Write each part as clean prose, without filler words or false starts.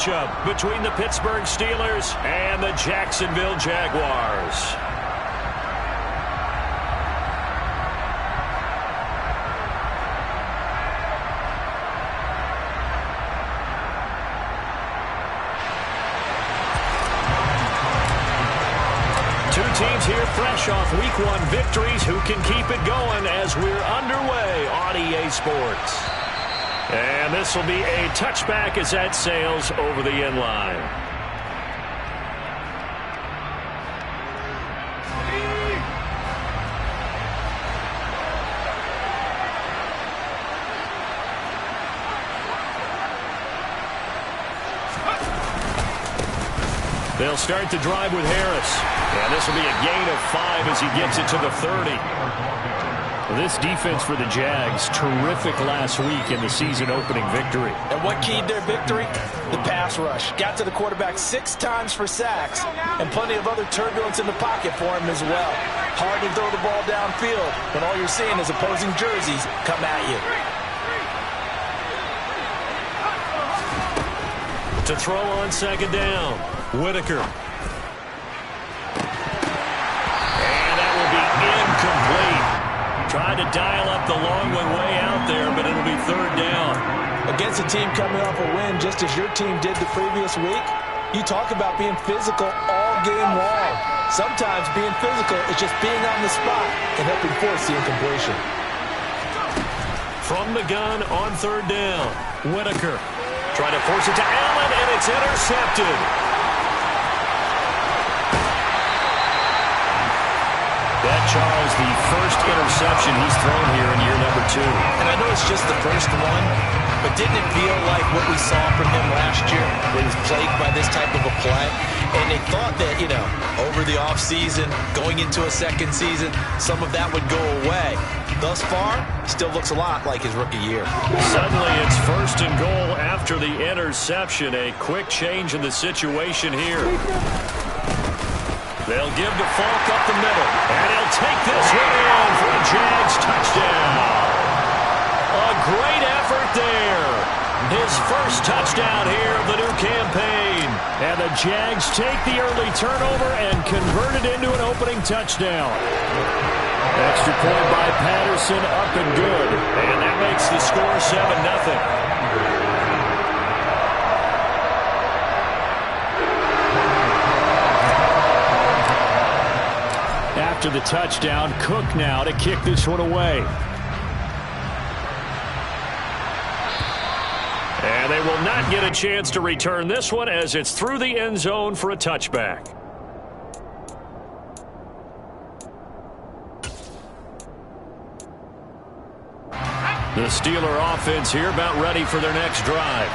matchup between the Pittsburgh Steelers and the Jacksonville Jaguars. Teams here fresh off Week 1 victories. Who can keep it going as we're underway on EA Sports? And this will be a touchback as that sails over the end line. They'll start the drive with Harris. And this will be a gain of 5 as he gets it to the 30. Well, this defense for the Jags, terrific last week in the season-opening victory. And what keyed their victory? The pass rush. Got to the quarterback 6 times for sacks, and plenty of other turbulence in the pocket for him as well. Hard to throw the ball downfield when all you're seeing is opposing jerseys come at you. To throw on second down, Whitaker. Incomplete. Tried to dial up the long one way out there, but it'll be third down. Against a team coming off a win, just as your team did the previous week, you talk about being physical all game long. Sometimes being physical is just being on the spot and helping force the incompletion. From the gun on third down, Whitaker. Trying to force it to Allen, and it's intercepted. That, Charles, the first interception he's thrown here in year number 2. And I know it's just the first one, but didn't it feel like what we saw from him last year when he was plagued by this type of a play? And they thought that, over the offseason, going into a second season, some of that would go away. Thus far, still looks a lot like his rookie year. Suddenly, it's first and goal after the interception. A quick change in the situation here. They'll give to Falk up the middle, and he'll take this one in for a Jags touchdown. A great effort there. His first touchdown here of the new campaign. And the Jags take the early turnover and convert it into an opening touchdown. Extra point by Patterson, up and good. And that makes the score 7-0. After the touchdown, Cook now to kick this one away. And they will not get a chance to return this one as it's through the end zone for a touchback. The Steeler offense here about ready for their next drive.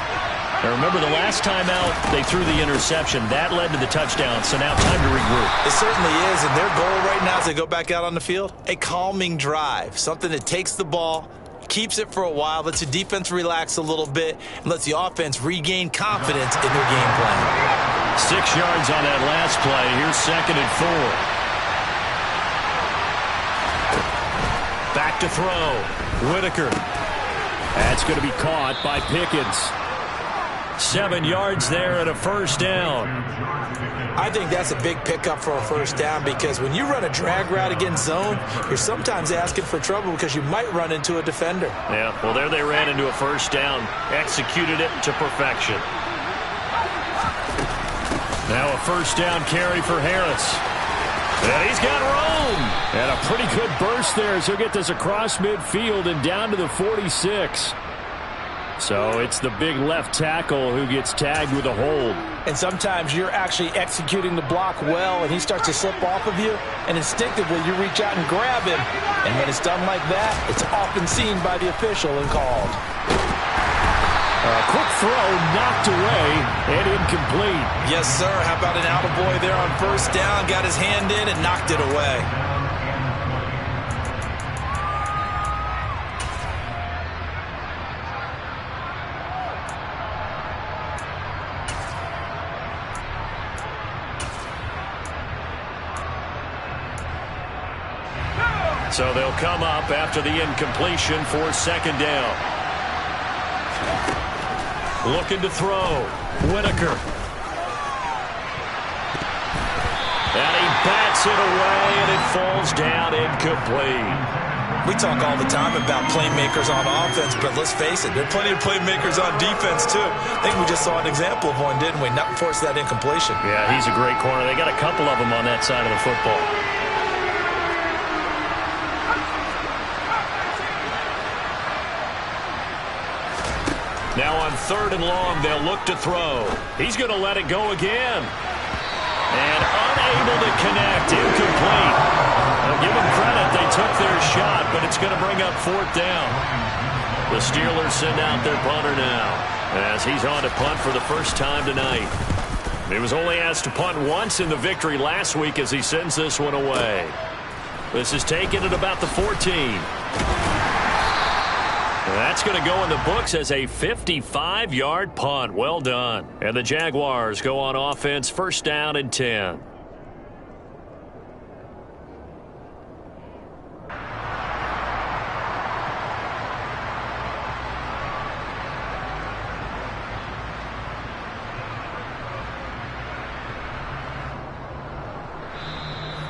Now remember, the last time out, they threw the interception. That led to the touchdown, so now time to regroup. It certainly is, and their goal right now as they go back out on the field, a calming drive, something that takes the ball, keeps it for a while, lets the defense relax a little bit, and lets the offense regain confidence in their game plan. 6 yards on that last play. Here's 2nd and 4. Back to throw. Whitaker. That's going to be caught by Pickens. 7 yards there and a first down. I think that's a big pickup for a first down because when you run a drag route against zone, you're sometimes asking for trouble because you might run into a defender. Yeah, well, there they ran into a first down, executed it to perfection. Now a first down carry for Harris. And he's got room. And a pretty good burst there as he'll get this across midfield and down to the 46. So it's the big left tackle who gets tagged with a hold. And sometimes you're actually executing the block well, and he starts to slip off of you, and instinctively you reach out and grab him. And when it's done like that, it's often seen by the official and called. A quick throw knocked away and incomplete. Yes, sir. How about an attaboy there on first down? Got his hand in and knocked it away. So they'll come up after the incompletion for 2nd down. Looking to throw. Whitaker. And he bats it away, and it falls down incomplete. We talk all the time about playmakers on offense, but let's face it, there are plenty of playmakers on defense, too. I think we just saw an example of one, didn't we? Not force that incompletion. Yeah, he's a great corner. They got a couple of them on that side of the football. Now on 3rd and long, they'll look to throw. He's going to let it go again. And unable to connect, incomplete. I'll give them credit, they took their shot, but it's going to bring up 4th down. The Steelers send out their punter now, as he's on to punt for the first time tonight. He was only asked to punt once in the victory last week as he sends this one away. This is taken at about the 14. That's going to go in the books as a 55-yard punt. Well done. And the Jaguars go on offense, 1st down and 10.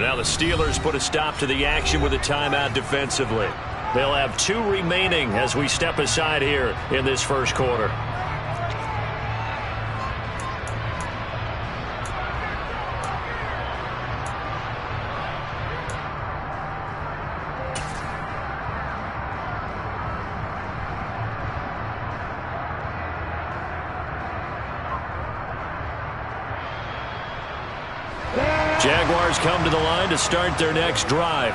Now the Steelers put a stop to the action with a timeout defensively. They'll have 2 remaining as we step aside here in this first quarter. Jaguars come to the line to start their next drive.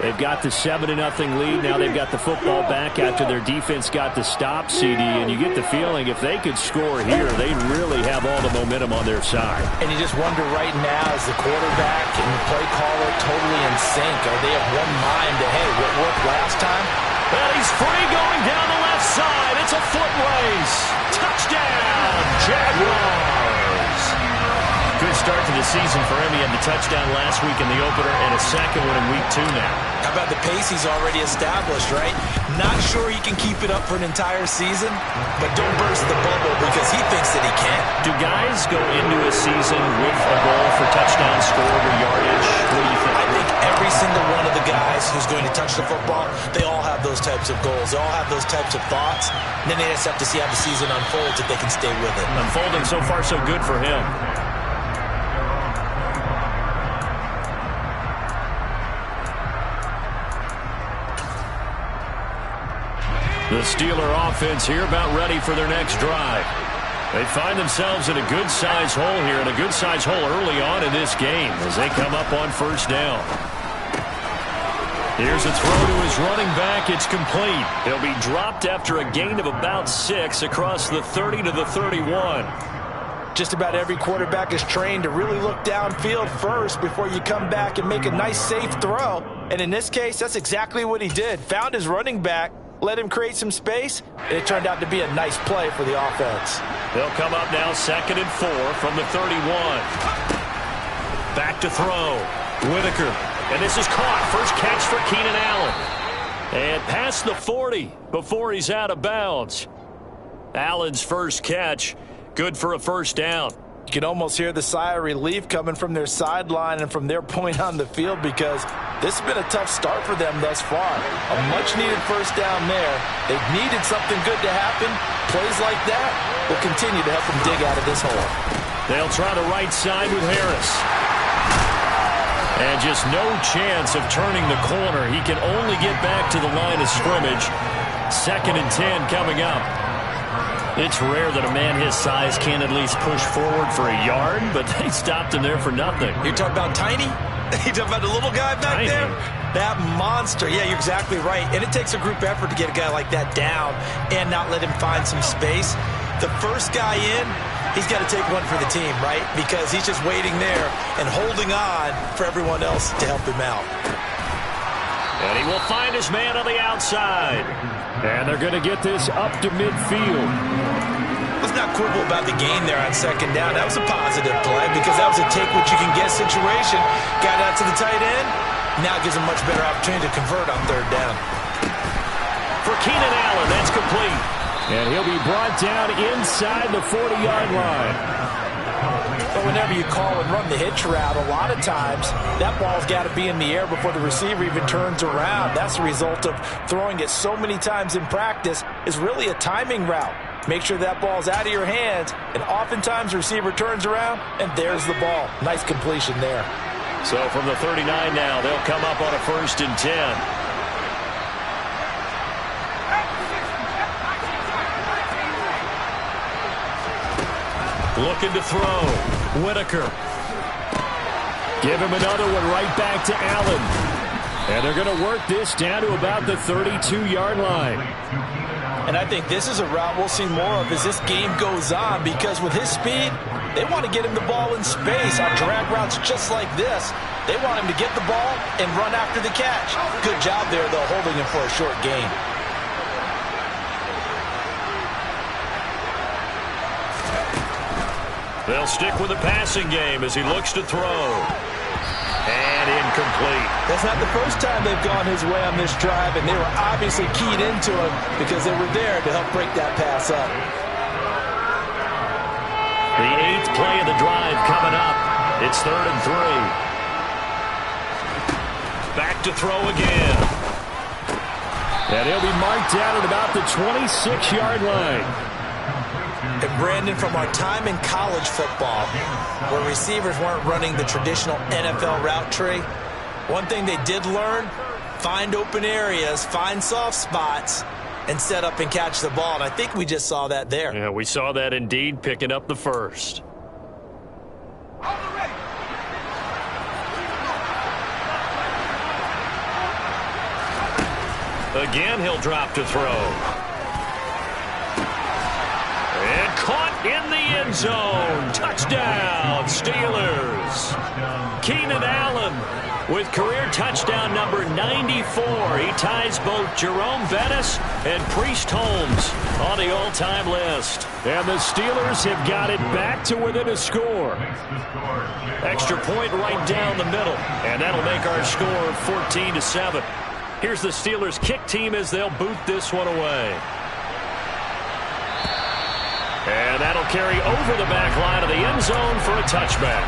They've got the 7-0 lead. Now they've got the football back after their defense got the stop, CD. And you get the feeling if they could score here, they'd really have all the momentum on their side. And you just wonder right now, is the quarterback and the play caller totally in sync? Are they of one mind to, hey, what worked last time? Well, he's free going down the left side. It's a foot race. Touchdown, Jaguars. Good start to the season for him. He had the touchdown last week in the opener and a second one in week 2 now. How about the pace he's already established, right? Not sure he can keep it up for an entire season, but don't burst the bubble because he thinks that he can. Do guys go into a season with a goal for touchdown score or yardage? What do you think? I think every single one of the guys who's going to touch the football, they all have those types of goals. They all have those types of thoughts. And then they just have to see how the season unfolds if they can stay with it. Unfolding so far so good for him. The Steeler offense here about ready for their next drive. They find themselves in a good-sized hole here, and a good-sized hole early on in this game as they come up on 1st down. Here's a throw to his running back. It's complete. He'll be dropped after a gain of about 6 across the 30 to the 31. Just about every quarterback is trained to really look downfield first before you come back and make a nice, safe throw. And in this case, that's exactly what he did. Found his running back, let him create some space, and it turned out to be a nice play for the offense. They'll come up now 2nd and 4 from the 31. Back to throw. Whitaker. And this is caught. First catch for Keenan Allen. And past the 40 before he's out of bounds. Allen's first catch. Good for a 1st down. You can almost hear the sigh of relief coming from their sideline and from their point on the field because this has been a tough start for them thus far. A much-needed 1st down there. They've needed something good to happen. Plays like that will continue to help them dig out of this hole. They'll try the right side with Harris. And just no chance of turning the corner. He can only get back to the line of scrimmage. 2nd and 10 coming up. It's rare that a man his size can at least push forward for a yard, but they stopped him there for nothing. You're talking about tiny? You're talking about the little guy back Tiny. there? That monster. Yeah, you're exactly right. And it takes a group effort to get a guy like that down and not let him find some space. The first guy in, he's got to take one for the team, right? Because he's just waiting there and holding on for everyone else to help him out. And he will find his man on the outside. And they're going to get this up to midfield. Let's not quibble about the gain there on 2nd down. That was a positive play because that was a take-what-you-can-get situation. Got out to the tight end. Now gives him much better opportunity to convert on 3rd down. For Keenan Allen, that's complete. And he'll be brought down inside the 40-yard line. But whenever you call and run the hitch route, a lot of times that ball's got to be in the air before the receiver even turns around. That's the result of throwing it so many times in practice. Is really a timing route. Make sure that ball's out of your hands, and oftentimes the receiver turns around, and there's the ball. Nice completion there. So from the 39 now, they'll come up on a 1st and 10. Looking to throw. Whitaker. Give him another one right back to Allen. And they're going to work this down to about the 32-yard line. And I think this is a route we'll see more of as this game goes on, because with his speed, they want to get him the ball in space on drag routes just like this. They want him to get the ball and run after the catch. Good job there, though, holding him for a short gain. They'll stick with the passing game as he looks to throw. And incomplete. That's not the first time they've gone his way on this drive, and they were obviously keyed into him because they were there to help break that pass up. The 8th play of the drive coming up. It's 3rd and 3. Back to throw again. And he'll be marked down at about the 26-yard line. And Brandon, from our time in college football, where receivers weren't running the traditional NFL route tree, one thing they did learn, find open areas, find soft spots, and set up and catch the ball. And I think we just saw that there. Yeah, we saw that indeed, picking up the 1st. Again, he'll drop to throw. And caught in the end zone. Touchdown, Steelers. Keenan Allen with career touchdown number 94. He ties both Jerome Bettis and Priest Holmes on the all-time list. And the Steelers have got it back to within a score. Extra point right down the middle. And that'll make our score 14-7. Here's the Steelers kick team as they'll boot this one away. And that'll carry over the back line of the end zone for a touchback.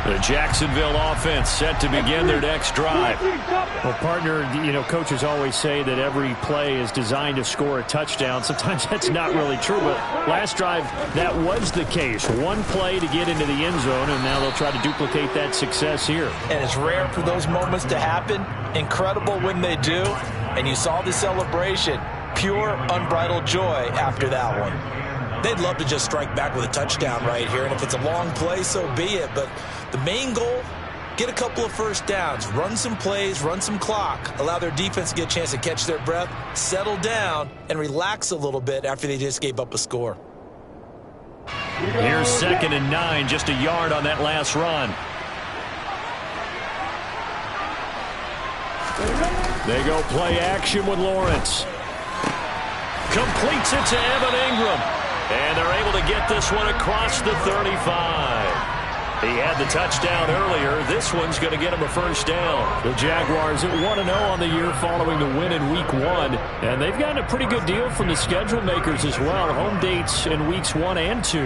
The Jacksonville offense set to begin their next drive. Well, partner, coaches always say that every play is designed to score a touchdown. Sometimes that's not really true, but last drive, that was the case. One play to get into the end zone, and now they'll try to duplicate that success here. And it's rare for those moments to happen. Incredible when they do. And you saw the celebration. Pure, unbridled joy after that one. They'd love to just strike back with a touchdown right here, and if it's a long play, so be it. But the main goal, get a couple of first downs, run some plays, run some clock, allow their defense to get a chance to catch their breath, settle down, and relax a little bit after they just gave up a score. Here's 2nd and 9, just a yard on that last run. They go play action with Lawrence. Completes it to Evan Ingram. And they're able to get this one across the 35. He had the touchdown earlier. This one's going to get him a first down. The Jaguars at 1-0 on the year following the win in Week 1. And they've gotten a pretty good deal from the schedule makers as well. Home dates in Weeks 1 and 2.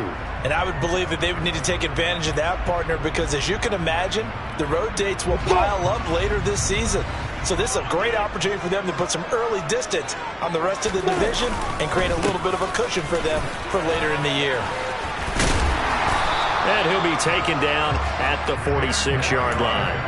And I would believe that they would need to take advantage of that, partner, because as you can imagine, the road dates will pile up later this season. So this is a great opportunity for them to put some early distance on the rest of the division and create a little bit of a cushion for them for later in the year. And he'll be taken down at the 46-yard line.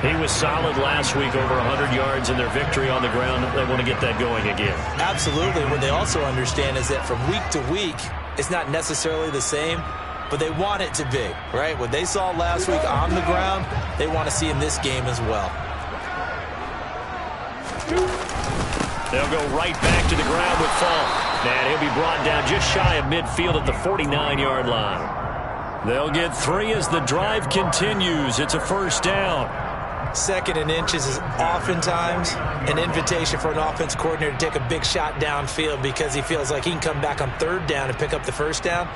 He was solid last week, over 100 yards in their victory on the ground. They want to get that going again. Absolutely. What they also understand is that from week to week, it's not necessarily the same, but they want it to be, right? What they saw last week on the ground, they want to see in this game as well. They'll go right back to the ground with Falk. And he'll be brought down just shy of midfield at the 49-yard line. They'll get 3 as the drive continues. It's a first down. Second and inches is oftentimes an invitation for an offense coordinator to take a big shot downfield because he feels like he can come back on third down and pick up the first down.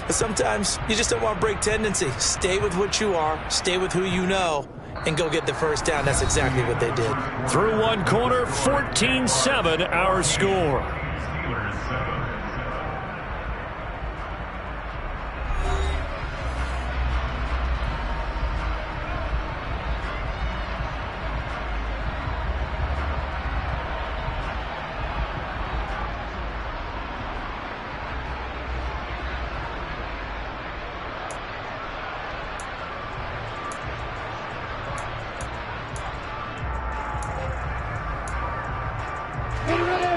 But sometimes you just don't want to break tendency. Stay with what you are, stay with who you know, and go get the first down. That's exactly what they did. Through one quarter, 14-7 our score.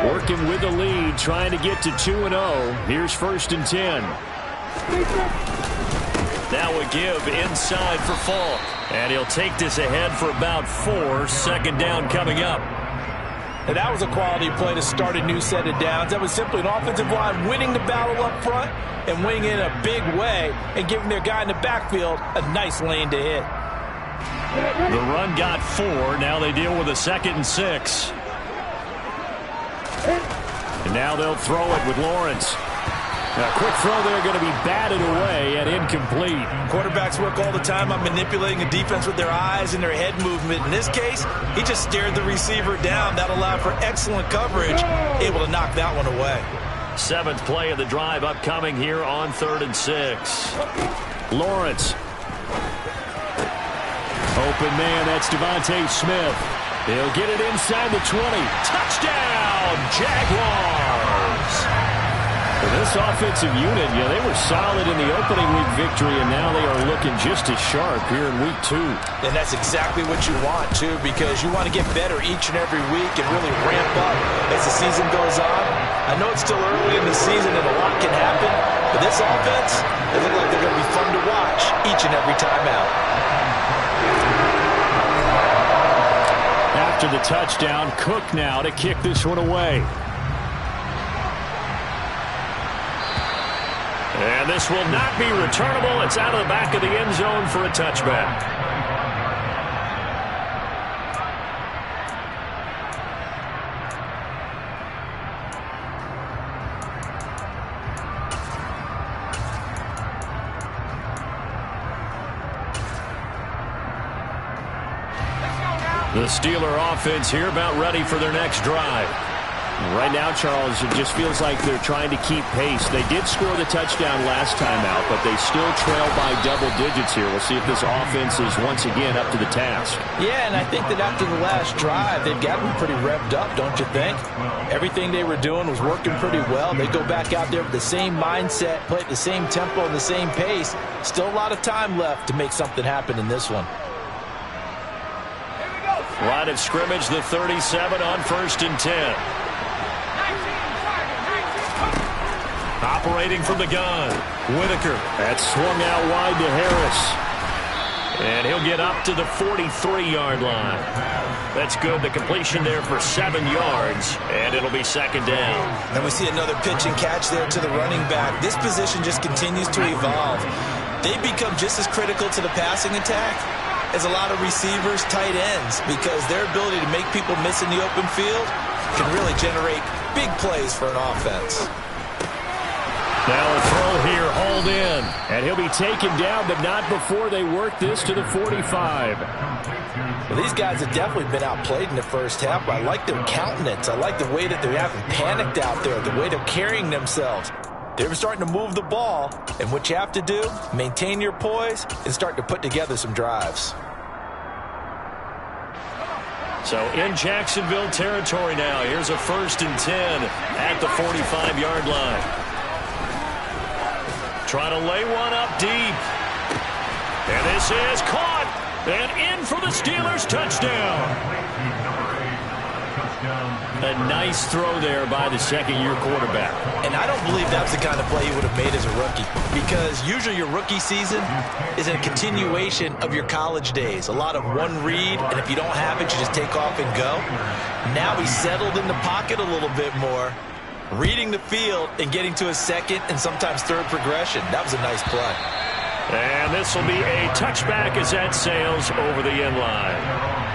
Working with the lead, trying to get to 2-0. Here's 1st and 10. Now a give inside for Falk. And he'll take this ahead for about 4. 2nd down coming up. And that was a quality play to start a new set of downs. That was simply an offensive line winning the battle up front and winning it in a big way and giving their guy in the backfield a nice lane to hit. The run got 4. Now they deal with a 2nd and 6. And now they'll throw it with Lawrence. A quick throw there, going to be batted away and incomplete. Quarterbacks work all the time on manipulating a defense with their eyes and their head movement. In this case, he just stared the receiver down. That allowed for excellent coverage, able to knock that one away. 7th play of the drive upcoming here on 3rd and 6. Lawrence. Open man, that's Devontae Smith. He'll get it inside the 20. Touchdown, Jaguars! For this offensive unit, they were solid in the opening week victory, and now they are looking just as sharp here in week 2. And that's exactly what you want, too, because you want to get better each and every week and really ramp up as the season goes on. I know it's still early in the season and a lot can happen, but this offense, they look like they're going to be fun to watch each and every time out. After the touchdown, Cook now to kick this one away. And this will not be returnable. It's out of the back of the end zone for a touchback. The Steeler offense here about ready for their next drive. Right now, Charles, it just feels like they're trying to keep pace. They did score the touchdown last time out, but they still trail by double digits here. We'll see if this offense is once again up to the task. Yeah, and I think that after the last drive, they've got to be pretty revved up, don't you think? Everything they were doing was working pretty well. They go back out there with the same mindset, play at the same tempo and the same pace. Still a lot of time left to make something happen in this one. Line of scrimmage, the 37 on 1st and 10. Operating from the gun, Whitaker. That's swung out wide to Harris. And he'll get up to the 43-yard line. That's good. The completion there for 7 yards, and it'll be 2nd down. And we see another pitch and catch there to the running back. This position just continues to evolve. They become just as critical to the passing attack as a lot of receivers, tight ends, because their ability to make people miss in the open field can really generate big plays for an offense. Now a throw here, hauled in. And he'll be taken down, but not before they work this to the 45. Well, these guys have definitely been outplayed in the first half, but I like their countenance. I like the way that they haven't panicked out there, the way they're carrying themselves. They're starting to move the ball, and what you have to do, maintain your poise and start to put together some drives. So in Jacksonville territory now, here's a 1st and 10 at the 45-yard line. Trying to lay one up deep. And this is caught. And in for the Steelers, touchdown. A nice throw there by the second-year quarterback. And I don't believe that's the kind of play he would have made as a rookie, because usually your rookie season is a continuation of your college days. A lot of one read, and if you don't have it, you just take off and go. Now he's settled in the pocket a little bit more, reading the field and getting to a second and sometimes third progression. That was a nice play. And this will be a touchback as that sails over the end line.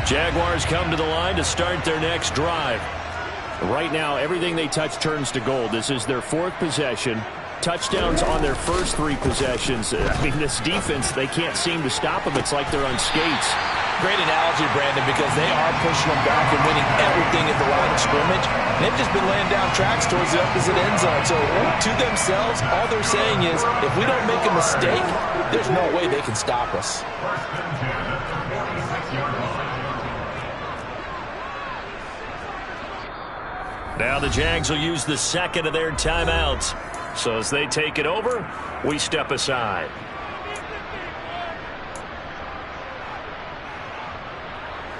Jaguars come to the line to start their next drive. Right now, everything they touch turns to gold. This is their 4th possession. Touchdowns on their first 3 possessions. I mean, this defense, they can't seem to stop them. It's like they're on skates. Great analogy, Brandon, because they are pushing them back and winning everything at the line of scrimmage. They've just been laying down tracks towards the opposite end zone. So to themselves, all they're saying is, if we don't make a mistake, there's no way they can stop us. Now the Jags will use the 2nd of their timeouts. So as they take it over, we step aside.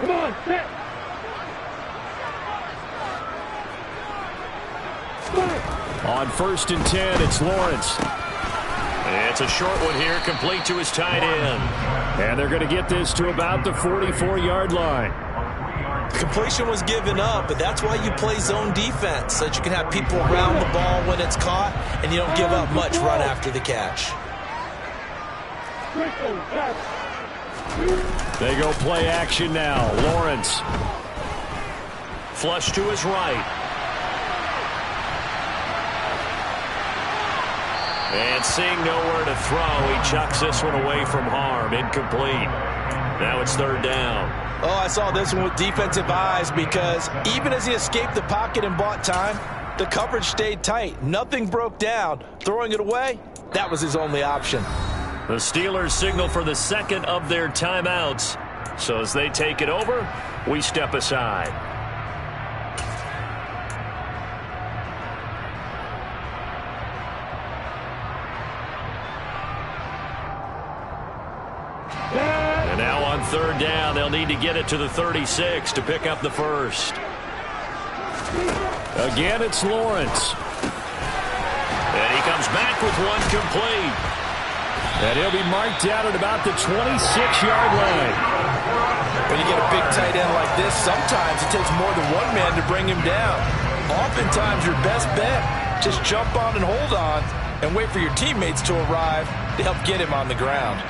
Come on, set. On 1st and 10, it's Lawrence. It's a short one here, complete to his tight end. And they're going to get this to about the 44-yard line. Completion was given up, but that's why you play zone defense, so that you can have people around the ball when it's caught, and you don't give up much run after the catch. They go play action now. Lawrence. Flush to his right. And seeing nowhere to throw, he chucks this one away from harm. Incomplete. Now it's 3rd down. Oh, I saw this one with defensive eyes, because even as he escaped the pocket and bought time, the coverage stayed tight. Nothing broke down. Throwing it away, that was his only option. The Steelers signal for the 2nd of their timeouts. So as they take it over, we step aside. And now on 3rd down, they'll need to get it to the 36 to pick up the 1st. Again, it's Lawrence. And he comes back with one complete. And he'll be marked down at about the 26-yard line. When you get a big tight end like this, sometimes it takes more than one man to bring him down. Oftentimes, your best bet, just jump on and hold on and wait for your teammates to arrive to help get him on the ground.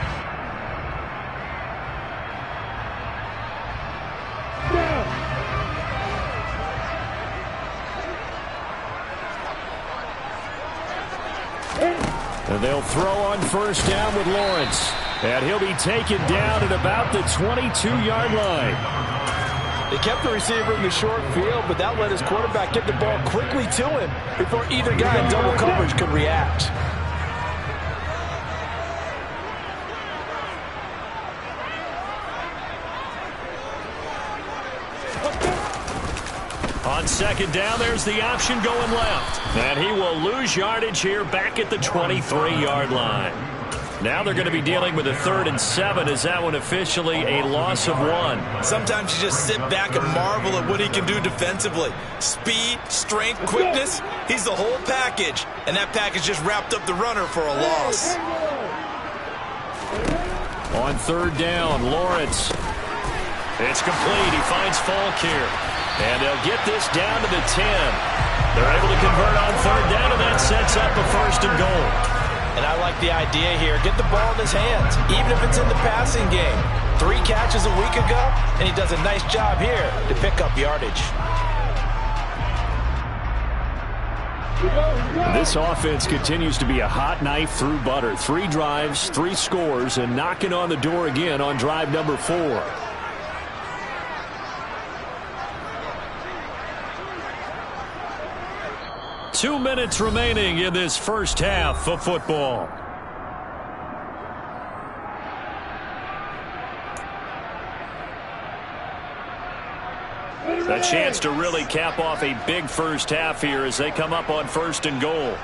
And they'll throw on 1st down with Lawrence. And he'll be taken down at about the 22-yard line. They kept the receiver in the short field, but that let his quarterback get the ball quickly to him before either guy in double coverage could react. On 2nd down, there's the option going left. And he will lose yardage here back at the 23-yard line. Now they're going to be dealing with a 3rd and 7. Is that one officially a loss of 1? Sometimes you just sit back and marvel at what he can do defensively. Speed, strength, quickness, he's the whole package. And that package just wrapped up the runner for a loss. On 3rd down, Lawrence. It's complete. He finds Falk here. And they'll get this down to the 10. They're able to convert on 3rd down, and that sets up a 1st and goal. And I like the idea here. Get the ball in his hands, even if it's in the passing game. 3 catches a week ago, and he does a nice job here to pick up yardage. This offense continues to be a hot knife through butter. 3 drives, 3 scores, and knocking on the door again on drive number 4. Two minutes remaining in this first half of football. A chance to really cap off a big first half here as they come up on 1st and goal.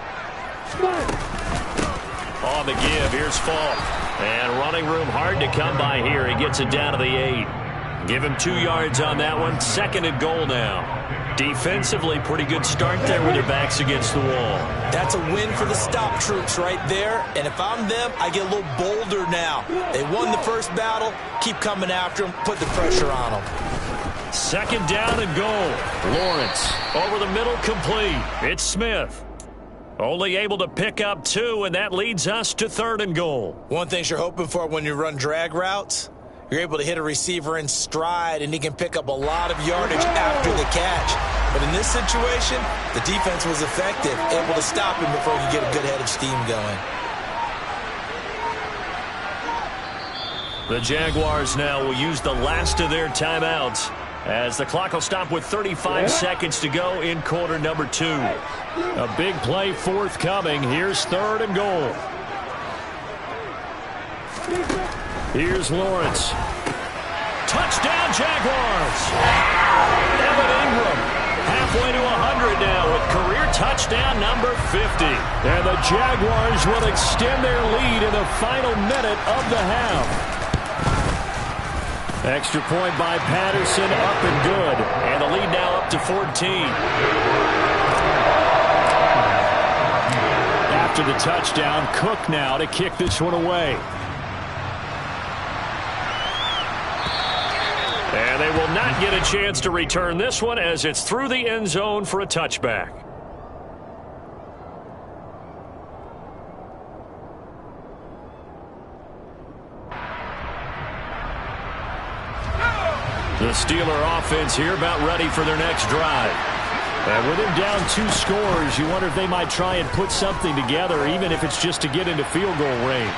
On the give, here's Falk. And running room hard to come by here. He gets it down to the 8. Give him 2 yards on that one. 2nd and goal now. Defensively, pretty good start there with their backs against the wall. That's a win for the stop troops right there. And if I'm them, I get a little bolder now. They won the first battle. Keep coming after them. Put the pressure on them. 2nd down and goal. Lawrence over the middle, complete. It's Smith. Only able to pick up 2, and that leads us to 3rd and goal. One thing you're hoping for when you run drag routes You're able to hit a receiver in stride, and he can pick up a lot of yardage after the catch. But in this situation, the defense was effective, able to stop him before he could get a good head of steam going. The Jaguars now will use the last of their timeouts as the clock will stop with 35 seconds to go in quarter number 2. A big play forthcoming. Here's 3rd and goal. Here's Lawrence. Touchdown, Jaguars! Evan Ingram halfway to 100 now with career touchdown number 50. And the Jaguars will extend their lead in the final minute of the half. Extra point by Patterson, up and good. And the lead now up to 14. After the touchdown, Cook now to kick this one away. And they will not get a chance to return this one as it's through the end zone for a touchback. The Steeler offense here about ready for their next drive. And with him down 2 scores, you wonder if they might try and put something together, even if it's just to get into field goal range.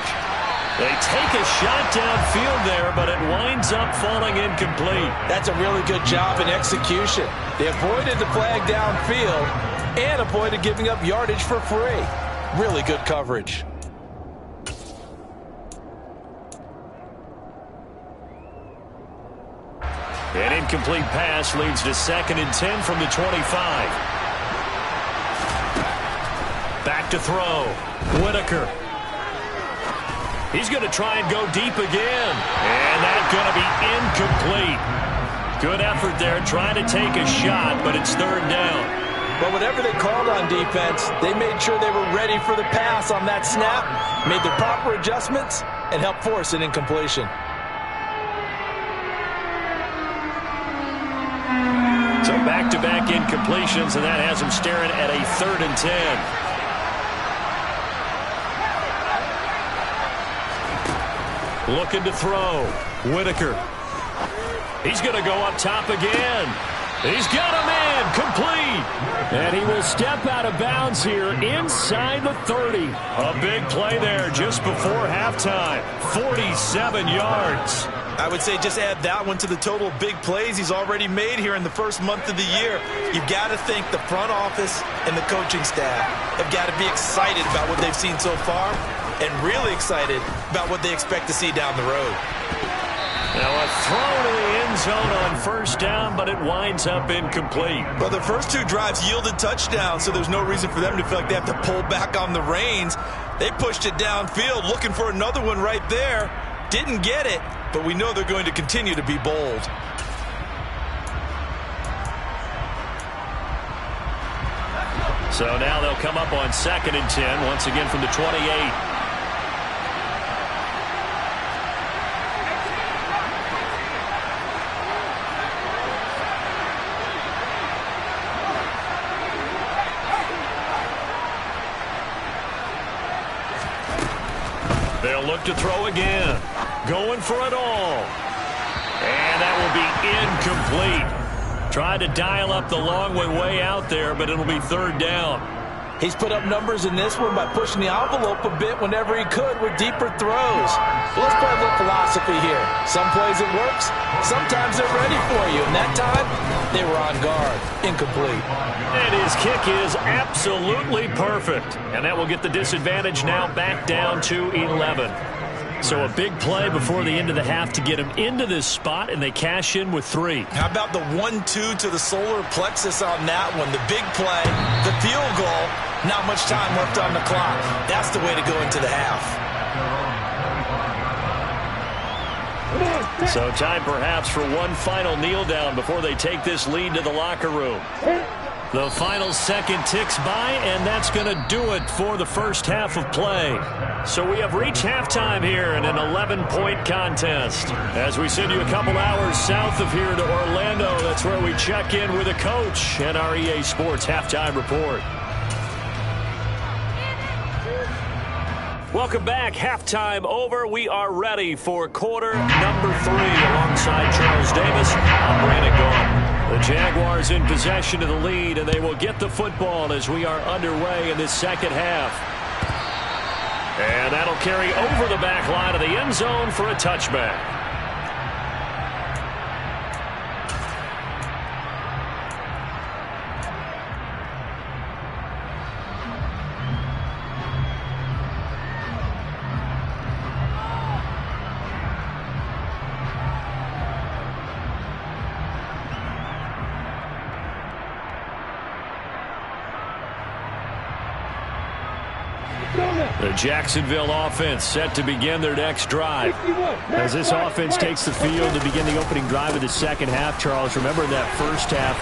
They take a shot downfield there, but it winds up falling incomplete. That's a really good job in execution. They avoided the flag downfield and avoided giving up yardage for free. Really good coverage. An incomplete pass leads to 2nd and 10 from the 25. Back to throw. Whitaker. He's going to try and go deep again. And that's going to be incomplete. Good effort there trying to take a shot, but it's 3rd down. But whatever they called on defense, they made sure they were ready for the pass on that snap, made the proper adjustments, and helped force an incompletion. So back-to-back incompletions, and that has him staring at a 3rd and 10. Looking to throw. Whitaker. He's going to go up top again. He's got him in. Complete. And he will step out of bounds here inside the 30. A big play there just before halftime. 47 yards. I would say just add that one to the total of big plays he's already made here in the first month of the year. You've got to think the front office and the coaching staff have got to be excited about what they've seen so far and really excited about what they expect to see down the road. Now a throw to the end zone on 1st down, but it winds up incomplete. Well, the first 2 drives yielded touchdowns, so there's no reason for them to feel like they have to pull back on the reins. They pushed it downfield, looking for another one right there. Didn't get it, but we know they're going to continue to be bold. So now they'll come up on 2nd and 10, once again from the 28. They'll look to throw again. Going for it all. And that will be incomplete. Tried to dial up the long way out there, but it'll be 3rd down. He's put up numbers in this one by pushing the envelope a bit whenever he could with deeper throws. Let's play a little philosophy here. Some plays it works. Sometimes they're ready for you. And that time, they were on guard. Incomplete. And his kick is absolutely perfect. And that will get the disadvantage now back down to 11. So a big play before the end of the half to get him into this spot, and they cash in with 3. How about the 1-2 to the solar plexus on that one? The big play, the field goal, not much time left on the clock. That's the way to go into the half. So time perhaps for one final kneel down before they take this lead to the locker room. The final second ticks by, and that's going to do it for the first half of play. So we have reached halftime here in an 11-point contest. As we send you a couple hours south of here to Orlando, that's where we check in with a coach and our EA Sports Halftime Report. Welcome back. Halftime over. We are ready for quarter number 3 alongside Charles Davis. I'm Brandon Gault. The Jaguars in possession of the lead, and they will get the football as we are underway in this second half. And that'll carry over the back line of the end zone for a touchback. The Jacksonville offense set to begin their next drive. As this offense takes the field to begin the opening drive of the second half, Charles, remember that first half,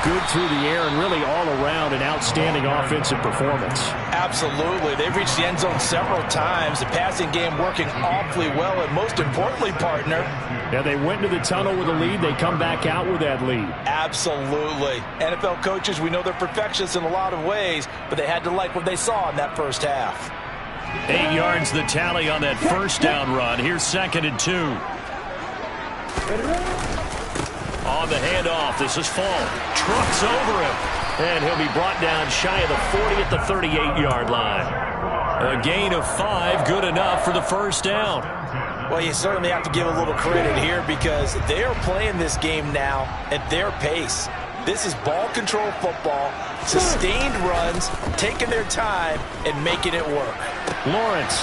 good through the air and really all around an outstanding offensive performance. Absolutely. They've reached the end zone several times. The passing game working awfully well, and most importantly, partner. Yeah, they went into the tunnel with a lead. They come back out with that lead. Absolutely. NFL coaches, we know they're perfectionists in a lot of ways, but they had to like what they saw in that first half. 8 yards the tally on that first down run. Here's 2nd and 2. On the handoff, this is Fall. Trucks over him. And he'll be brought down shy of the 40 at the 38-yard line. A gain of 5, good enough for the first down. Well, you certainly have to give a little credit here because they are playing this game now at their pace. This is ball control football, sustained runs, taking their time, and making it work. Lawrence,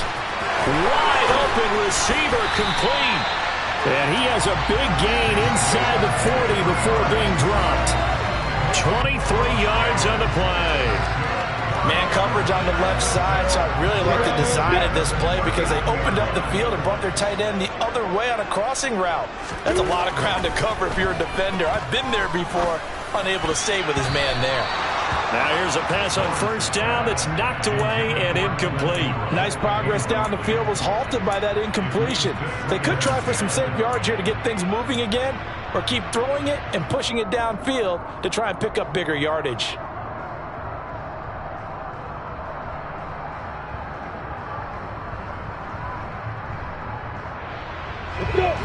wide open receiver, complete. And he has a big gain inside the 40 before being dropped. 23 yards on the play. Man coverage on the left side, so I really like the design of this play because they opened up the field and brought their tight end the other way on a crossing route. That's a lot of ground to cover if you're a defender. I've been there before, unable to save with his man there. Now here's a pass on first down that's knocked away and incomplete. Nice progress down the field, was halted by that incompletion. They could try for some safe yards here to get things moving again, or keep throwing it and pushing it downfield to try and pick up bigger yardage.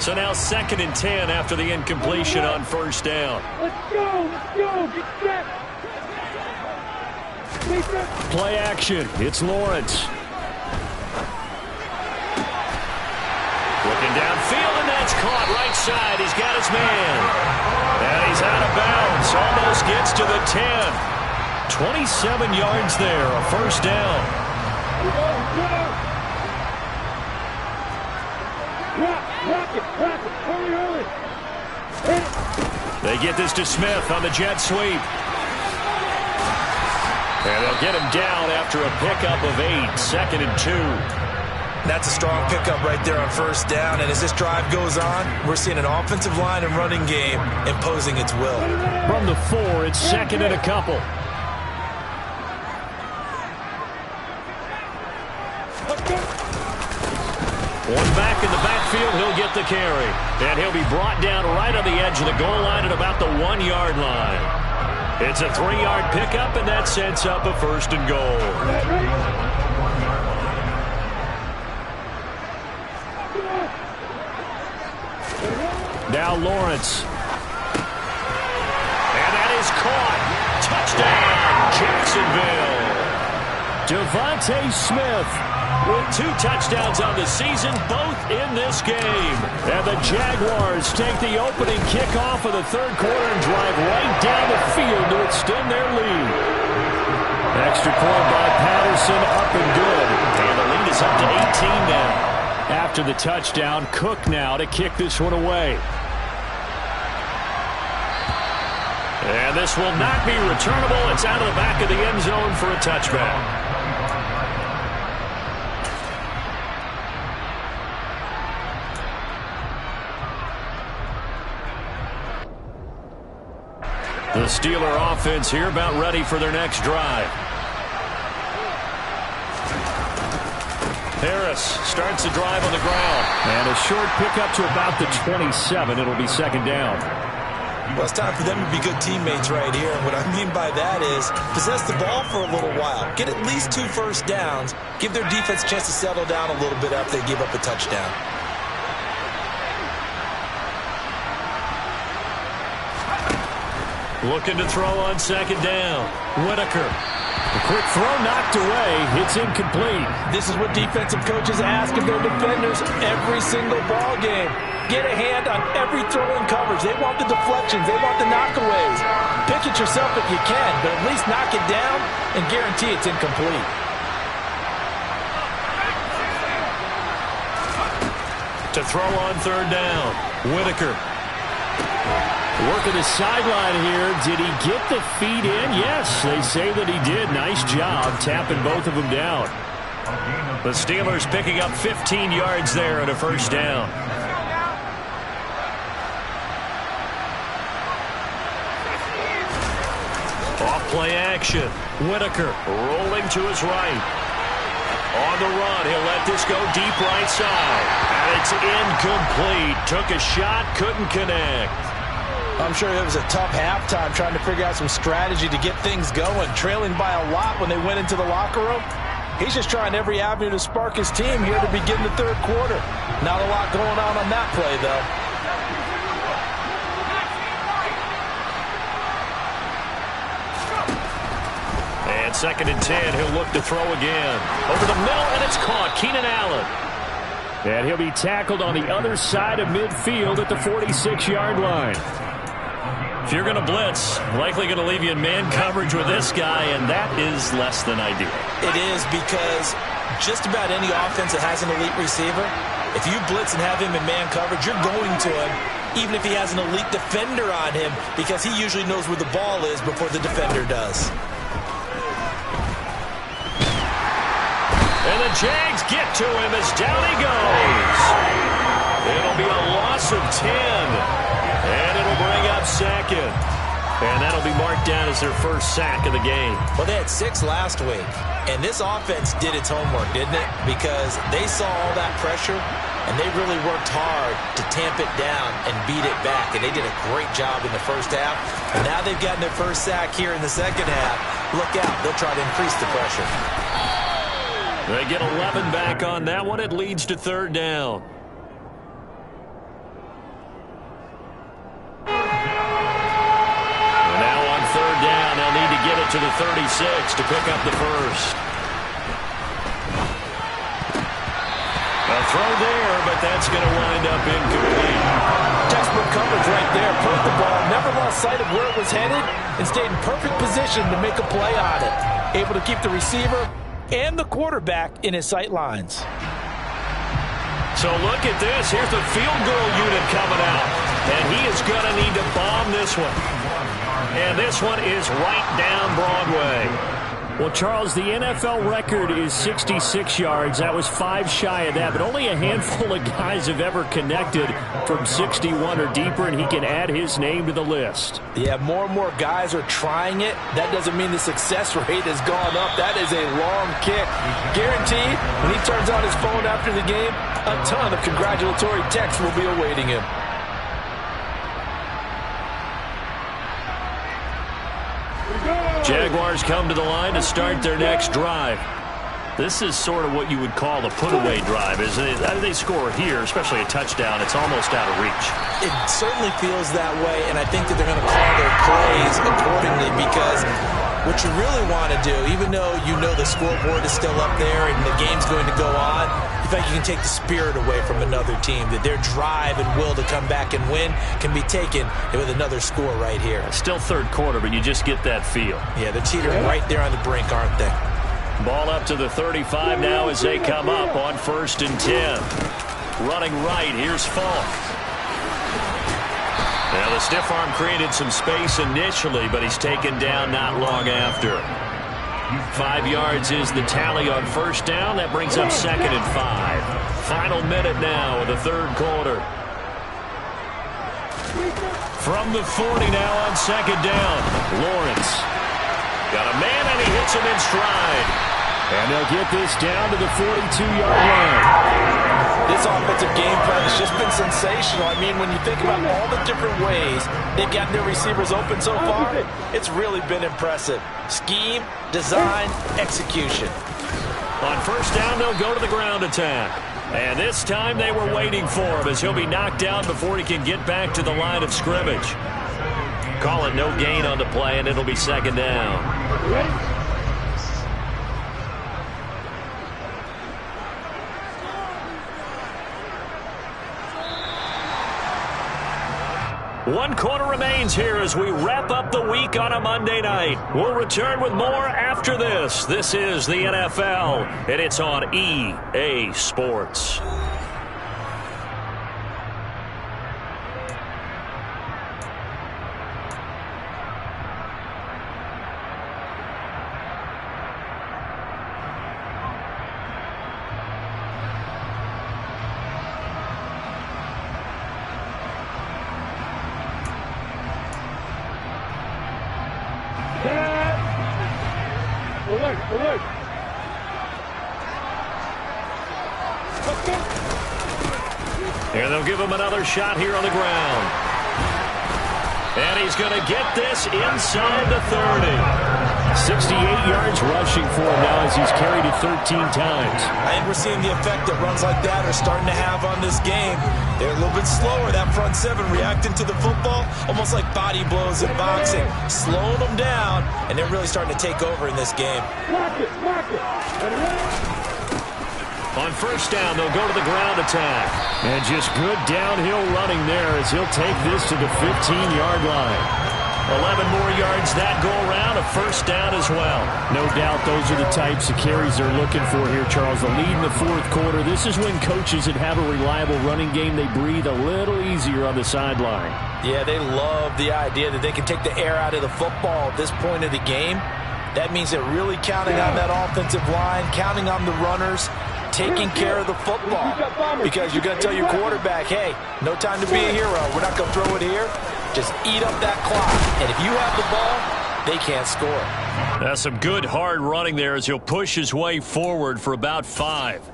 So now 2nd and 10 after the incompletion on first down. Let's go, get set. Play action, it's Lawrence. Looking downfield, and that's caught right side. He's got his man. And he's out of bounds, almost gets to the 10. 27 yards there, a first down. Rock it, hurry. They get this to Smith on the jet sweep. And they'll get him down after a pickup of 8, 2nd and 2. That's a strong pickup right there on first down, and as this drive goes on, we're seeing an offensive line and running game imposing its will. From the 4, it's 2nd and a couple. One back in the backfield, he'll get the carry. And he'll be brought down right on the edge of the goal line at about the 1-yard line. It's a 3-yard pickup, and that sets up a 1st and goal. Now Lawrence. And that is caught. Touchdown, Jacksonville. Devontae Smith with 2 touchdowns on the season, both in this game. And the Jaguars take the opening kickoff of the 3rd quarter and drive right down the field to extend their lead. Extra point by Patterson, up and good. And the lead is up to 18 now. After the touchdown, Cook now to kick this one away. And this will not be returnable. It's out of the back of the end zone for a touchback. The Steeler offense here about ready for their next drive. Harris starts the drive on the ground. And a short pickup to about the 27. It'll be 2nd down. Well, it's time for them to be good teammates right here. And what I mean by that is possess the ball for a little while. Get at least 2 first downs. Give their defense a chance to settle down a little bit after they give up a touchdown. Looking to throw on second down. Whitaker. A quick throw knocked away. It's incomplete. This is what defensive coaches ask of their defenders every single ball game. Get a hand on every throw in coverage. They want the deflections. They want the knockaways. Pick it yourself if you can, but at least knock it down and guarantee it's incomplete. To throw on third down. Whitaker. Working the sideline here. Did he get the feet in? Yes, they say that he did. Nice job tapping both of them down. The Steelers picking up 15 yards there at a first down. Off play action. Whitaker rolling to his right. On the run, he'll let this go deep right side. And it's incomplete. Took a shot, couldn't connect. I'm sure it was a tough halftime trying to figure out some strategy to get things going. Trailing by a lot when they went into the locker room. He's just trying every avenue to spark his team here to begin the third quarter. Not a lot going on that play, though. And 2nd and 10, he'll look to throw again. Over the middle, and it's caught. Keenan Allen. And he'll be tackled on the other side of midfield at the 46-yard line. If you're going to blitz, likely going to leave you in man coverage with this guy, and that is less than ideal. It is, because just about any offense that has an elite receiver, if you blitz and have him in man coverage, you're going to him, even if he has an elite defender on him, because he usually knows where the ball is before the defender does. And the Jags get to him as down he goes. It'll be a loss of 10. And it'll bring up 2nd. And that'll be marked down as their first sack of the game. Well, they had 6 last week. And this offense did its homework, didn't it? Because they saw all that pressure, and they really worked hard to tamp it down and beat it back. And they did a great job in the first half. And now they've gotten their first sack here in the second half. Look out. They'll try to increase the pressure. They get 11 back on that one. It leads to third down. And now on third down, they'll need to get it to the 36 to pick up the first. A throw there, but that's going to wind up incomplete. Textbook coverage right there. Put the ball, never lost sight of where it was headed, and stayed in perfect position to make a play on it. Able to keep the receiver and the quarterback in his sight lines. So look at this. Here's the field goal unit coming out. And he is going to need to bomb this one. And this one is right down Broadway. Well, Charles, the NFL record is 66 yards. That was 5 shy of that, but only a handful of guys have ever connected from 61 or deeper, and he can add his name to the list. Yeah, more and more guys are trying it. That doesn't mean the success rate has gone up. That is a long kick. Guaranteed, when he turns on his phone after the game, a ton of congratulatory texts will be awaiting him. Jaguars come to the line to start their next drive. This is sort of what you would call a put-away drive, isn't it? They score here, especially a touchdown. It's almost out of reach. It certainly feels that way, and I think that they're going to call their plays accordingly, because what you really want to do, even though you know the scoreboard is still up there and the game's going to go on, you think you can take the spirit away from another team, that their drive and will to come back and win can be taken with another score right here. Still third quarter, but you just get that feel. Yeah, they're teetering right there on the brink, aren't they? Ball up to the 35 now as they come up on 1st and 10. Running right, here's Falk. Now the stiff arm created some space initially, but he's taken down not long after. 5 yards is the tally on first down. That brings up 2nd and 5. Final minute now of the third quarter. From the 40 now on 2nd down. Lawrence got a man, and he hits him in stride. And they'll get this down to the 42-yard line. This offensive game plan has just been sensational. I mean, when you think about all the different ways they've gotten their receivers open so far, it's really been impressive. Scheme, design, execution. On first down, they'll go to the ground attack. And this time they were waiting for him as he'll be knocked down before he can get back to the line of scrimmage. Call it no gain on the play, and it'll be second down. Ready? One quarter remains here as we wrap up the week on a Monday night. We'll return with more after this. This is the NFL, and it's on EA Sports. Alert. And they'll give him another shot here on the ground. And he's going to get this inside the 30. 68 yards rushing for him now as he's carried it 13 times. I think we're seeing the effect that runs like that are starting to have on this game. They're a little bit slower, that front seven, reacting to the football, almost like body blows in boxing, slowing them down, and they're really starting to take over in this game. Mark it. On first down, they'll go to the ground attack. And just good downhill running there as he'll take this to the 15-yard line. 11 more yards that go around, a first down as well. No doubt those are the types of carries they're looking for here, Charles. The lead in the fourth quarter. This is when coaches that have a reliable running game, they breathe a little easier on the sideline. Yeah, they love the idea that they can take the air out of the football at this point of the game. That means they're really counting on that offensive line, counting on the runners, taking care of the football. Because you're going to tell your quarterback, hey, no time to be a hero. We're not going to throw it here. Just eat up that clock. And if you have the ball, they can't score. That's some good hard running there as he'll push his way forward for about 5.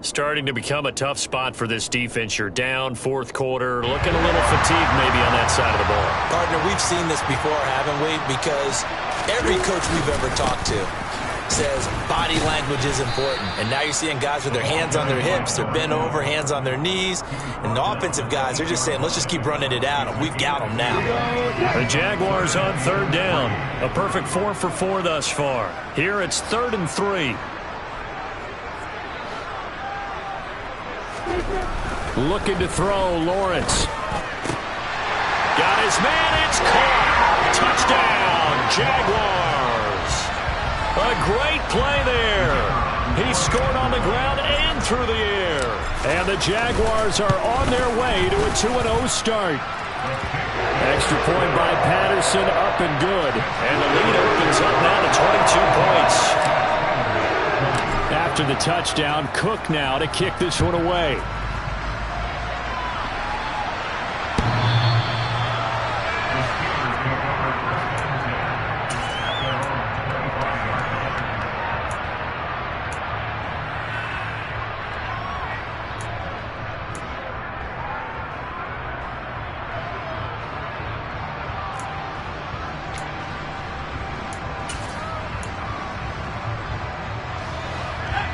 Starting to become a tough spot for this defense. You're down fourth quarter, looking a little fatigued maybe on that side of the ball. Partner, we've seen this before, haven't we? Because every coach we've ever talked to says body language is important. And now you're seeing guys with their hands on their hips, they're bent over, hands on their knees. And the offensive guys, they're just saying, let's just keep running it out. We've got them now. The Jaguars on third down. A perfect 4 for 4 thus far. Here it's 3rd and 3. Looking to throw, Lawrence. Got his man, it's caught. Touchdown, Jaguars. A great play there. He scored on the ground and through the air. And the Jaguars are on their way to a 2-0 start. Extra point by Patterson, up and good. And the lead opens up now to 22 points. After the touchdown, Cook now to kick this one away.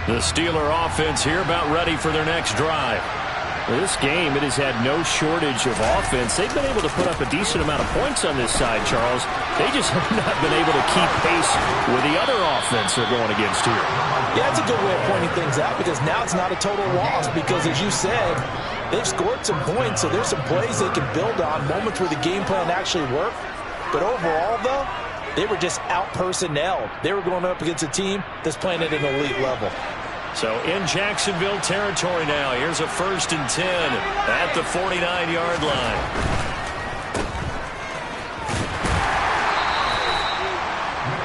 The Steeler offense here about ready for their next drive. Well, this game, it has had no shortage of offense. They've been able to put up a decent amount of points on this side, Charles. They just have not been able to keep pace with the other offense they're going against here. Yeah, that's a good way of pointing things out because now it's not a total loss because, as you said, they've scored some points, so there's some plays they can build on, moments where the game plan actually worked. But overall, though, they were just out-personnelled. They were going up against a team that's playing at an elite level. So in Jacksonville territory now. Here's a 1st and 10 at the 49-yard line.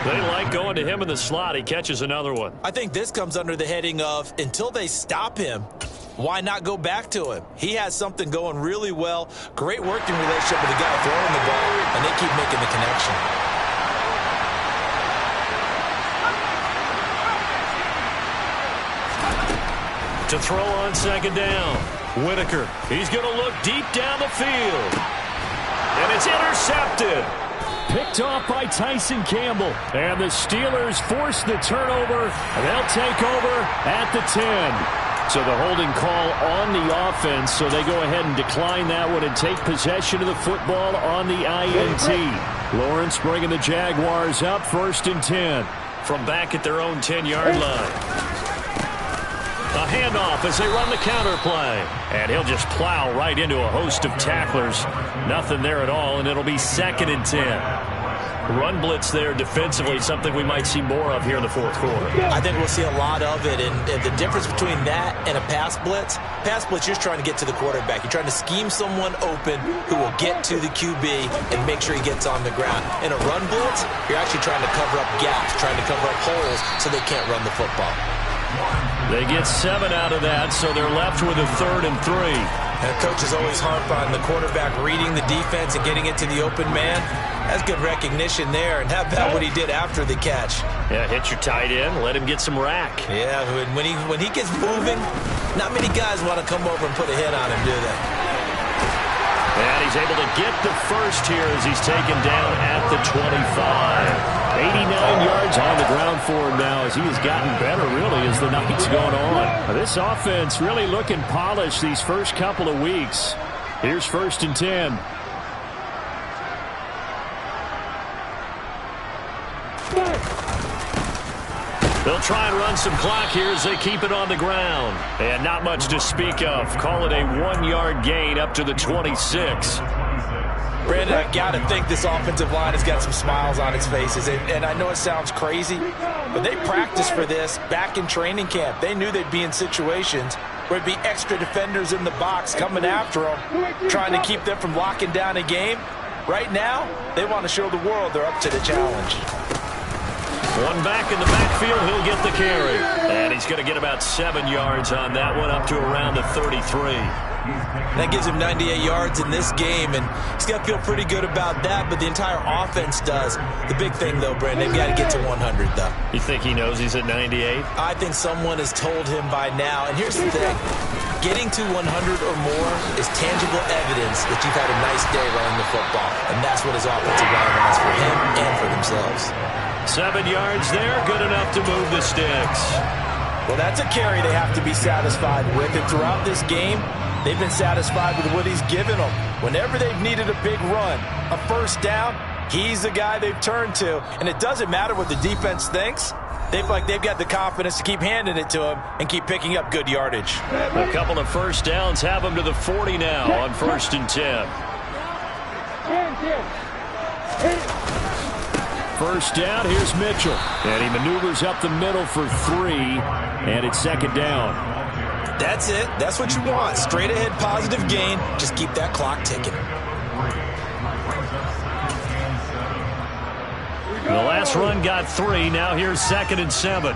They like going to him in the slot. He catches another one. I think this comes under the heading of until they stop him, why not go back to him? He has something going really well. Great working relationship with the guy throwing the ball, and they keep making the connection. To throw on second down. Whitaker, he's going to look deep down the field. And it's intercepted. Picked off by Tyson Campbell. And the Steelers force the turnover. And they'll take over at the 10. So the holding call on the offense. So they go ahead and decline that one and take possession of the football on the INT. Lawrence bringing the Jaguars up 1st and 10. From back at their own 10-yard line. A handoff as they run the counter play. And he'll just plow right into a host of tacklers. Nothing there at all, and it'll be 2nd and 10. Run blitz there defensively, something we might see more of here in the 4th quarter. I think we'll see a lot of it, and the difference between that and a pass blitz, you're trying to get to the quarterback. You're trying to scheme someone open who will get to the QB and make sure he gets on the ground. In a run blitz, you're actually trying to cover up gaps, trying to cover up holes so they can't run the football. They get 7 out of that, so they're left with a 3rd and 3. And coaches always harp on the quarterback reading the defense and getting it to the open man. That's good recognition there, and how about what he did after the catch? Yeah, hit your tight end, let him get some rack. Yeah, when he gets moving, not many guys want to come over and put a hit on him, do they? And he's able to get the first here as he's taken down at the 25. 89 yards on the ground for him now as he has gotten better, really, as the night's going on. This offense really looking polished these first couple of weeks. Here's 1st and 10. They'll try and run some clock here as they keep it on the ground. And not much to speak of. Call it a 1-yard gain up to the 26. Brandon, I got to think this offensive line has got some smiles on its faces. And I know it sounds crazy, but they practiced for this back in training camp. They knew they'd be in situations where it'd be extra defenders in the box coming after them, trying to keep them from locking down a game. Right now, they want to show the world they're up to the challenge. One back in the backfield, he'll get the carry. And he's going to get about 7 yards on that one, up to around the 33. That gives him 98 yards in this game, and he's got to feel pretty good about that, but the entire offense does. The big thing, though, Brandon, they've got to get to 100, though. You think he knows he's at 98? I think someone has told him by now, and here's the thing. Getting to 100 or more is tangible evidence that you've had a nice day running the football, and that's what his offensive line wants for him and for themselves. 7 yards there, good enough to move the sticks. Well, that's a carry they have to be satisfied with, and throughout this game, they've been satisfied with what he's given them. Whenever they've needed a big run, a first down, he's the guy they've turned to. And it doesn't matter what the defense thinks. They've got the confidence to keep handing it to him and keep picking up good yardage. A couple of first downs have him to the 40 now on 1st and 10. First down, here's Mitchell. And he maneuvers up the middle for 3, and it's 2nd down. That's it. That's what you want. Straight ahead positive gain. Just keep that clock ticking. The last run got 3. Now here's 2nd and 7.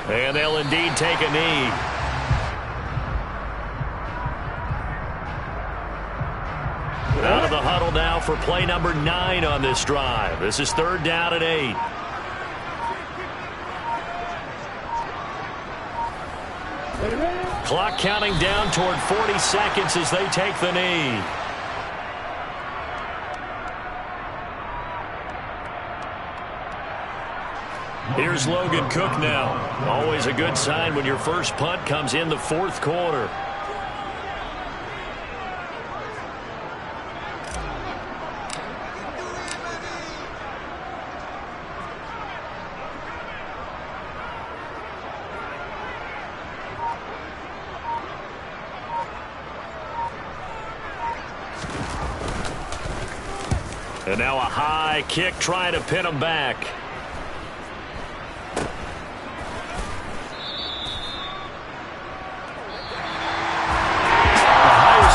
And they'll indeed take a knee. Out of the huddle now for play number 9 on this drive. This is 3rd down and 8. Clock counting down toward 40 seconds as they take the knee. Here's Logan Cook now. Always a good sign when your first punt comes in the 4th quarter. And now a high kick trying to pin him back.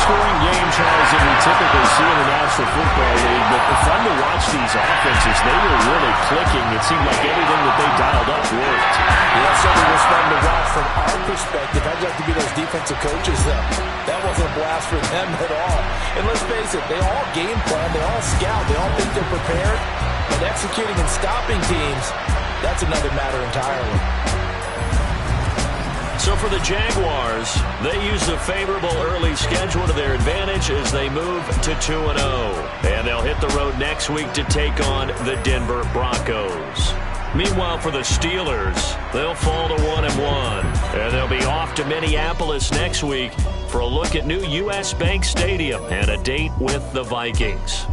Scoring game, Charles, that we typically see in the National Football League, but fun to watch these offenses. They were really clicking. It seemed like everything that they dialed up worked. Yeah, that's something we're starting to watch from our perspective. I'd like to be those defensive coaches, though. That wasn't a blast for them at all. And let's face it, they all game plan, they all scout, they all think they're prepared. But But executing and stopping teams, that's another matter entirely. So for the Jaguars, they use a favorable early schedule to their advantage as they move to 2-0. And they'll hit the road next week to take on the Denver Broncos. Meanwhile, for the Steelers, they'll fall to 1-1. And they'll be off to Minneapolis next week for a look at new U.S. Bank Stadium and a date with the Vikings.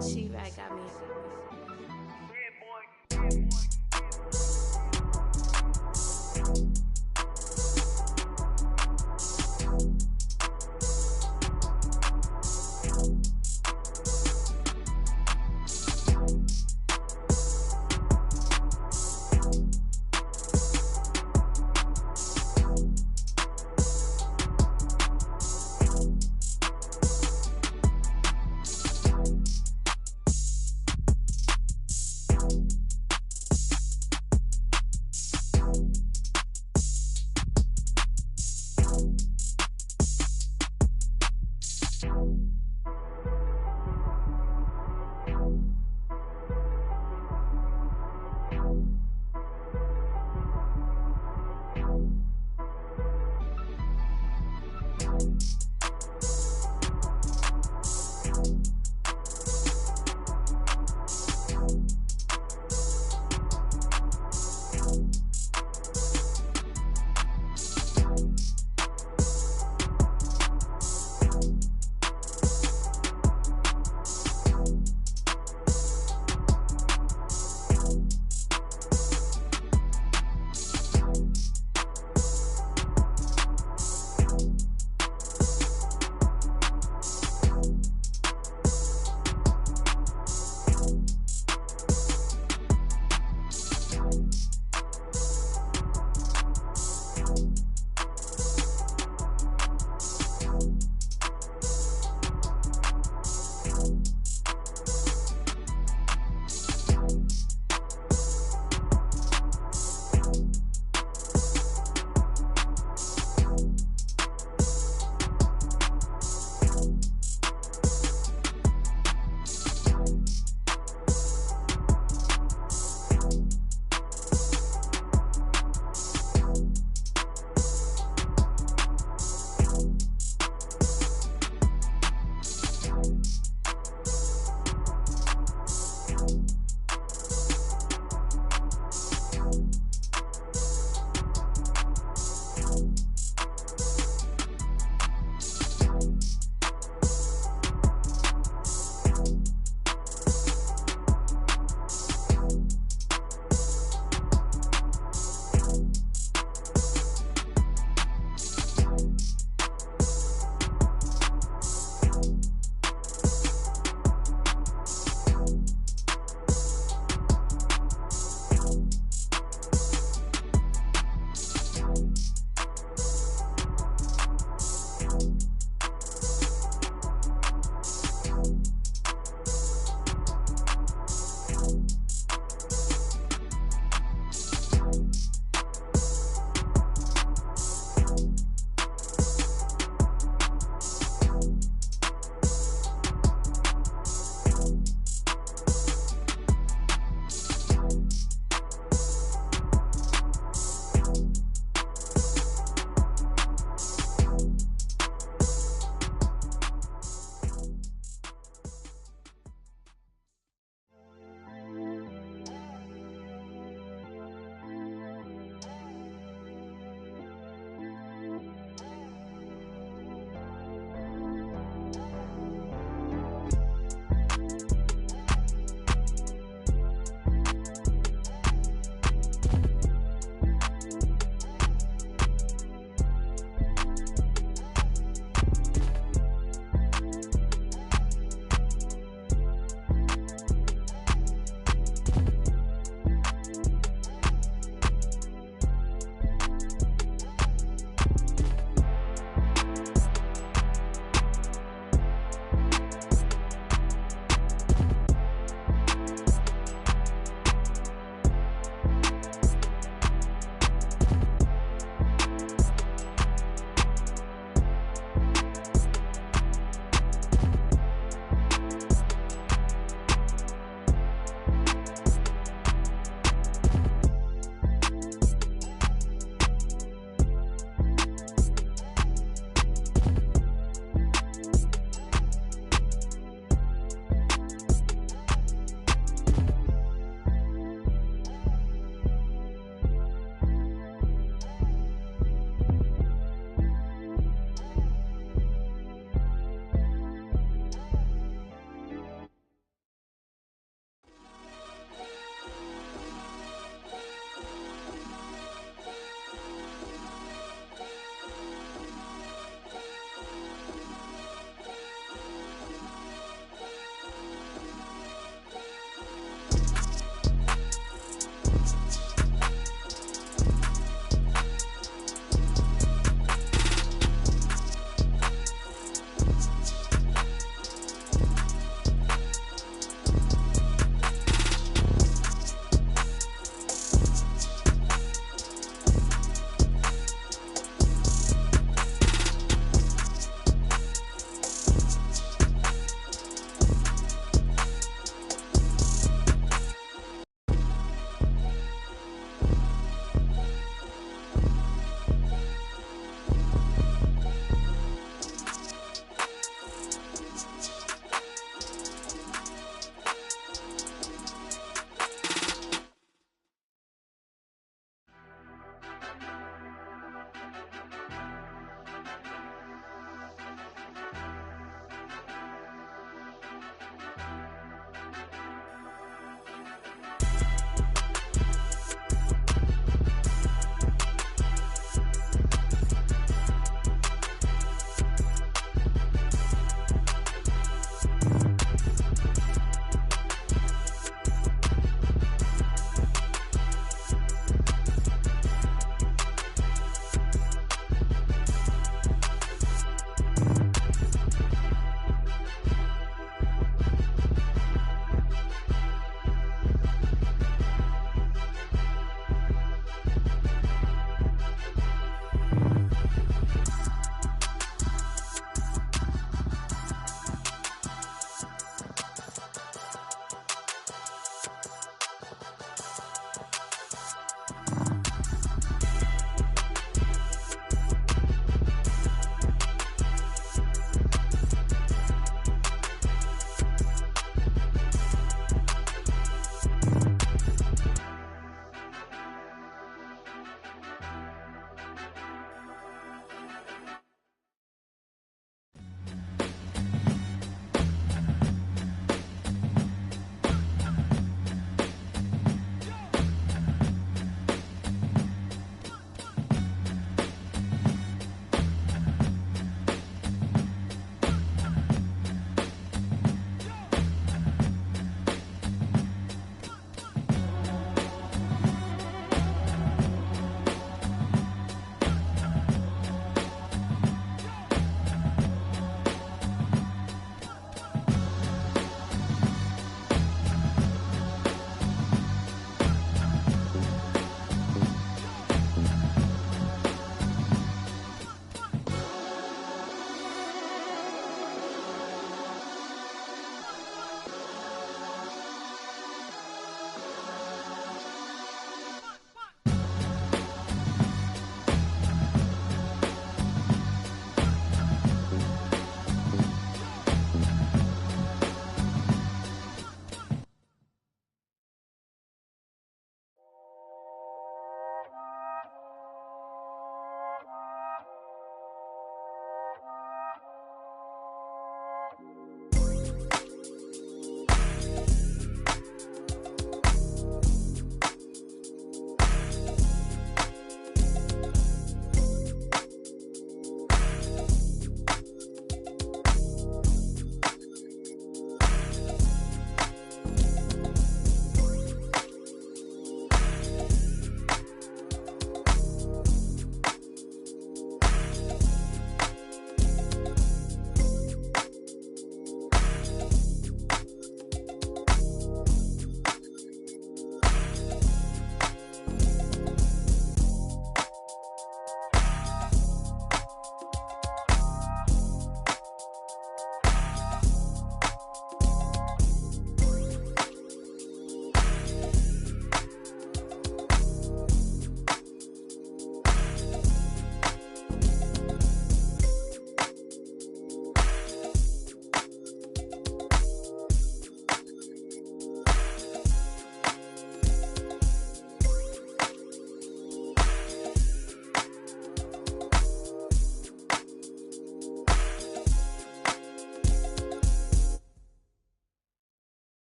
She-Rag got me.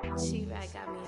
She right got me.